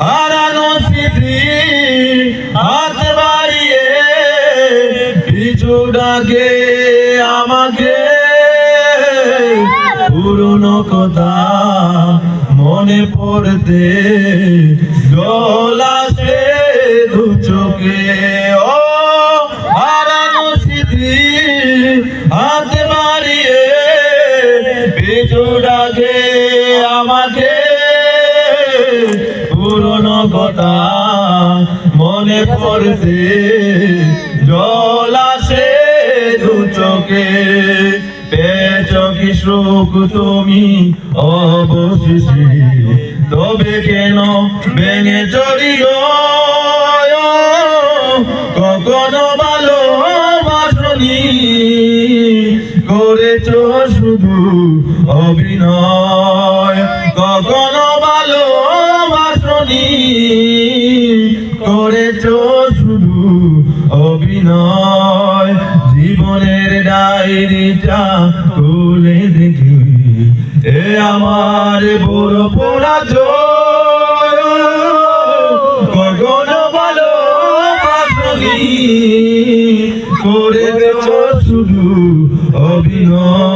হারানো স্মৃতি হাত বাড়িয়ে কিছু ডাকে আমাকে, পুরনো কথা মনে পড়তে জল আসে দু চোখে। ও হারানো স্মৃতি হাত বাড়িয়ে কিছু ডাকে আমাকে, পুরনো কথা মনে পড়তে জল আসে দু চোখে। পেয়েছ কি সুখ তুমি অবশেষে, তবে কেন ভেঙে চড়িল? কখনো ভালোবাসনি, করেছ শুধু অভিনয়। কখনো ভালোবাসনি, করেছ শুধু অভিনয়। জীবনের ডায়েরিটা খুলে দেখি, এ আমার বড় পরাজয়। কখনো ভালোবাসনি, করেছ শুধু অভিনয়।